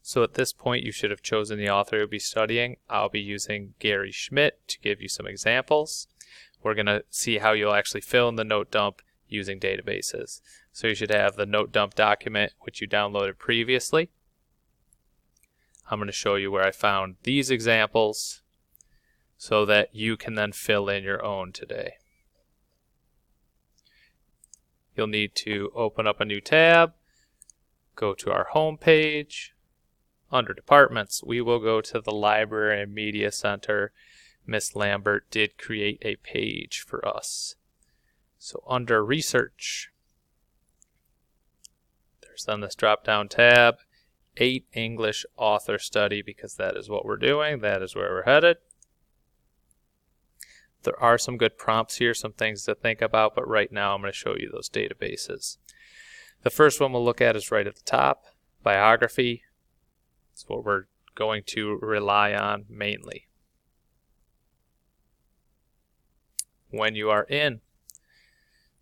So at this point you should have chosen the author you'll be studying. I'll be using Gary Schmidt to give you some examples. We're going to see how you'll actually fill in the note dump using databases. So you should have the note dump document which you downloaded previously. I'm going to show you where I found these examples so that you can then fill in your own today. You'll need to open up a new tab, go to our home page. Under departments, we will go to the Library and Media Center. Miss Lambert did create a page for us. So under research, there's then this drop-down tab, 8 English author study, because that is what we're doing. That is where we're headed. There are some good prompts here, some things to think about, but right now I'm going to show you those databases. The first one we'll look at is right at the top, biography. It's what we're going to rely on mainly. When you are in,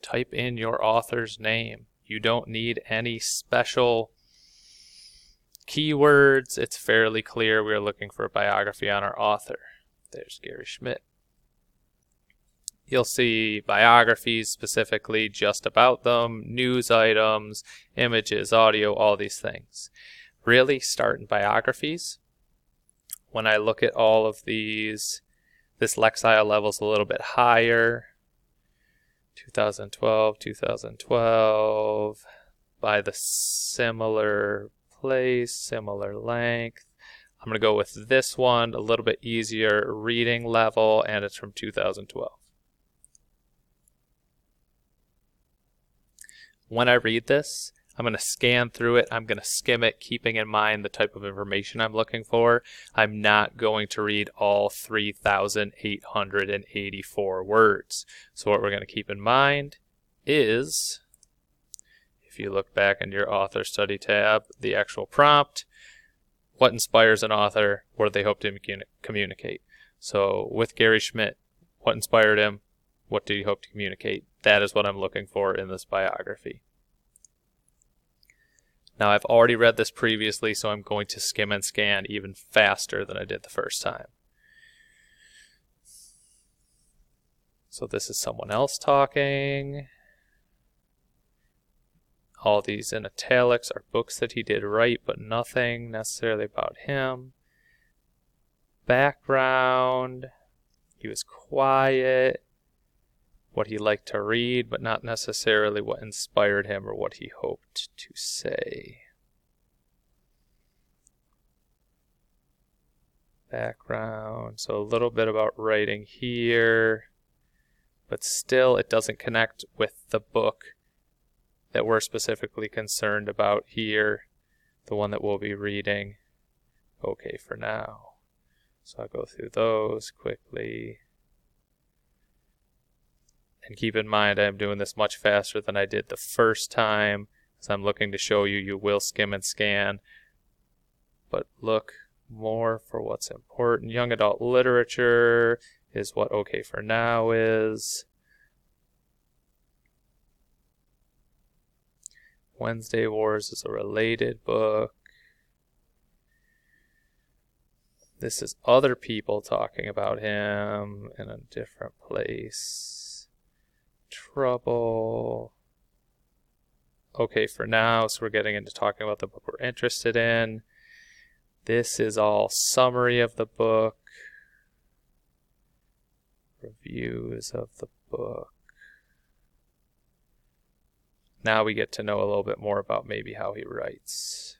type in your author's name. You don't need any special keywords. It's fairly clear we're looking for a biography on our author. There's Gary Schmidt. You'll see biographies specifically just about them, news items, images, audio, all these things. Really start in biographies. When I look at all of these, this Lexile level is a little bit higher. 2012, by the similar place, similar length. I'm going to go with this one, a little bit easier reading level, and it's from 2012. When I read this, I'm going to scan through it. I'm going to skim it, keeping in mind the type of information I'm looking for. I'm not going to read all 3,884 words. So what we're going to keep in mind is, if you look back in your author study tab, the actual prompt, what inspires an author, what do they hope to communicate? So with Gary Schmidt, what inspired him? What did he hope to communicate? That is what I'm looking for in this biography. Now I've already read this previously, so I'm going to skim and scan even faster than I did the first time. So this is someone else talking. All these in italics are books that he did write, but nothing necessarily about him. Background. He was quiet. What he liked to read, but not necessarily what inspired him or what he hoped to say. Background, so a little bit about writing here, but still it doesn't connect with the book that we're specifically concerned about here, the one that we'll be reading. Okay for now. So I'll go through those quickly. And keep in mind, I'm doing this much faster than I did the first time, because I'm looking to show you, you will skim and scan, but look more for what's important. Young adult literature is what Okay for Now is. Wednesday Wars is a related book. This is other people talking about him in a different place. Trouble. Okay for Now, so we're getting into talking about the book we're interested in. This is all summary of the book, reviews of the book. Now we get to know a little bit more about maybe how he writes.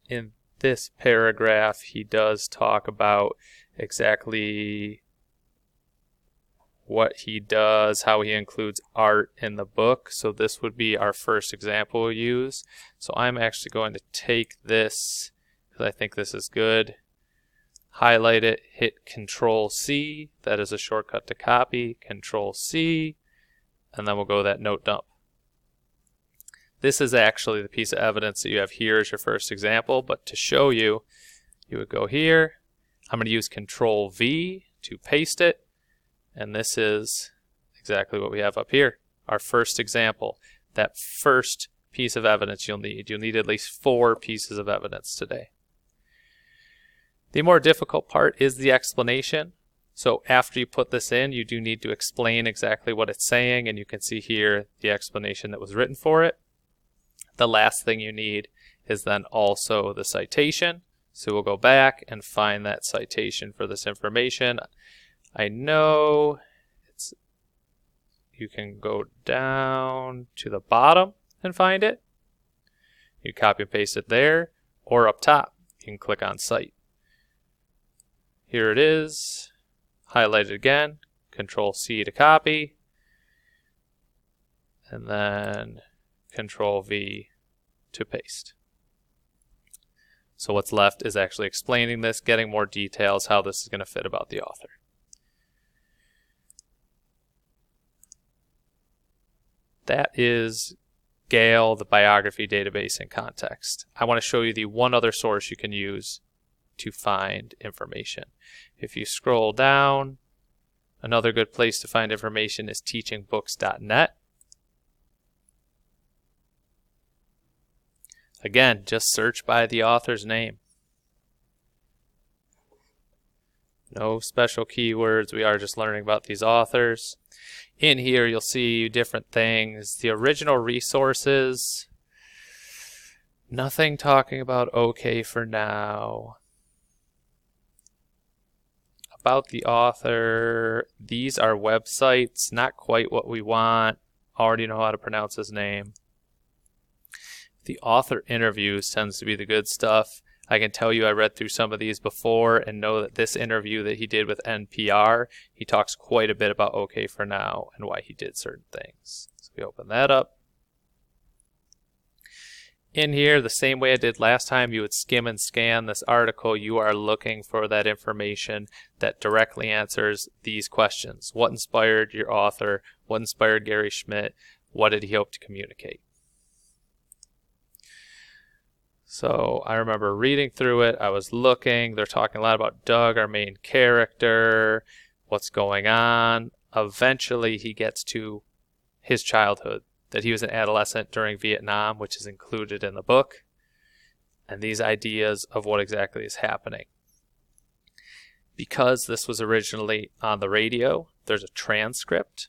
In this paragraph, he does talk about exactly what he does, how he includes art in the book. So this would be our first example we'll use. So I'm actually going to take this, because I think this is good, highlight it, hit Control-C, that is a shortcut to copy, Control-C, and then we'll go to that note dump. This is actually the piece of evidence that you have here as your first example, but to show you, you would go here, I'm going to use Control-V to paste it, and this is exactly what we have up here, our first example. That first piece of evidence you'll need. You'll need at least 4 pieces of evidence today. The more difficult part is the explanation. So after you put this in, you do need to explain exactly what it's saying, and you can see here the explanation that was written for it. The last thing you need is then also the citation. So we'll go back and find that citation for this information. I know you can go down to the bottom and find it. You copy and paste it there, or up top, you can click on Cite. Here it is, highlight it again, Control C to copy, and then Control V to paste. So what's left is actually explaining this, getting more details, how this is going to fit about the author. That is Gale, the biography database in context. I want to show you the one other source you can use to find information. If you scroll down, another good place to find information is teachingbooks.net. Again, just search by the author's name. No special keywords. We are just learning about these authors. In here, you'll see different things. The original resources. Nothing talking about OK for now. About the author. These are websites. Not quite what we want. Already know how to pronounce his name. The author interviews tends to be the good stuff. I can tell you I read through some of these before and know that this interview that he did with NPR, he talks quite a bit about OK for now and why he did certain things. So we open that up. In here, the same way I did last time, you would skim and scan this article. You are looking for that information that directly answers these questions. What inspired your author? What inspired Gary Schmidt? What did he hope to communicate? So I remember reading through it. I was looking. They're talking a lot about Doug, our main character, what's going on. Eventually, he gets to his childhood, that he was an adolescent during Vietnam, which is included in the book, and these ideas of what exactly is happening. Because this was originally on the radio, there's a transcript.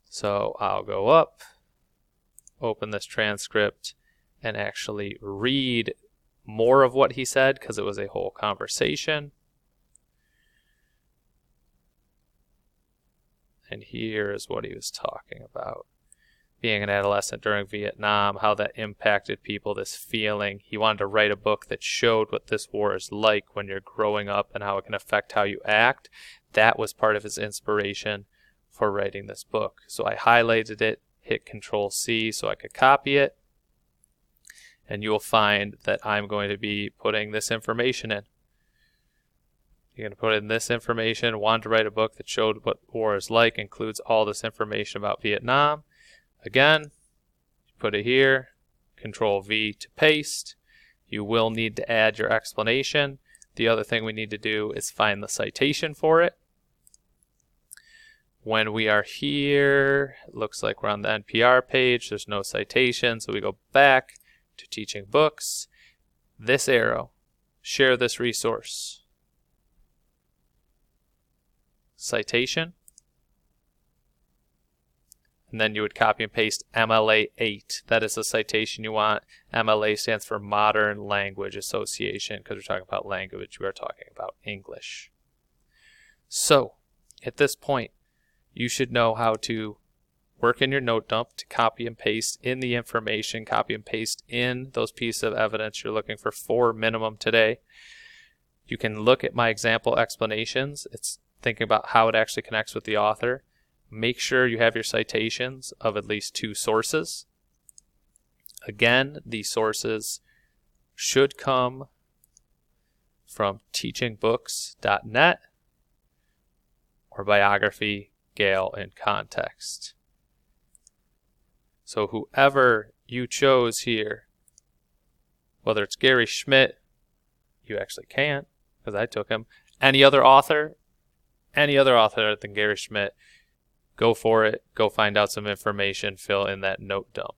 So I'll go up, open this transcript, and actually read more of what he said because it was a whole conversation. And here is what he was talking about. Being an adolescent during Vietnam, how that impacted people, this feeling. He wanted to write a book that showed what this war is like when you're growing up and how it can affect how you act. That was part of his inspiration for writing this book. So I highlighted it, hit Control C so I could copy it. And you will find that I'm going to be putting this information in. You're going to put in this information. Want to write a book that showed what war is like, includes all this information about Vietnam. Again, put it here. Control V to paste. You will need to add your explanation. The other thing we need to do is find the citation for it. When we are here, it looks like we're on the NPR page. There's no citation, so we go back to Teaching Books, this arrow, share this resource, citation, and then you would copy and paste MLA 8. That is the citation you want. MLA stands for Modern Language Association because we're talking about language. We are talking about English. So, at this point, you should know how to work in your note dump to copy and paste in the information, copy and paste in those pieces of evidence. You're looking for 4 minimum today. You can look at my example explanations. It's thinking about how it actually connects with the author. Make sure you have your citations of at least 2 sources. Again, these sources should come from teachingbooks.net or biography Gale in context. So whoever you chose here, whether it's Gary Schmidt, you actually can't because I took him. Any other author than Gary Schmidt, go for it. Go find out some information, fill in that note dump.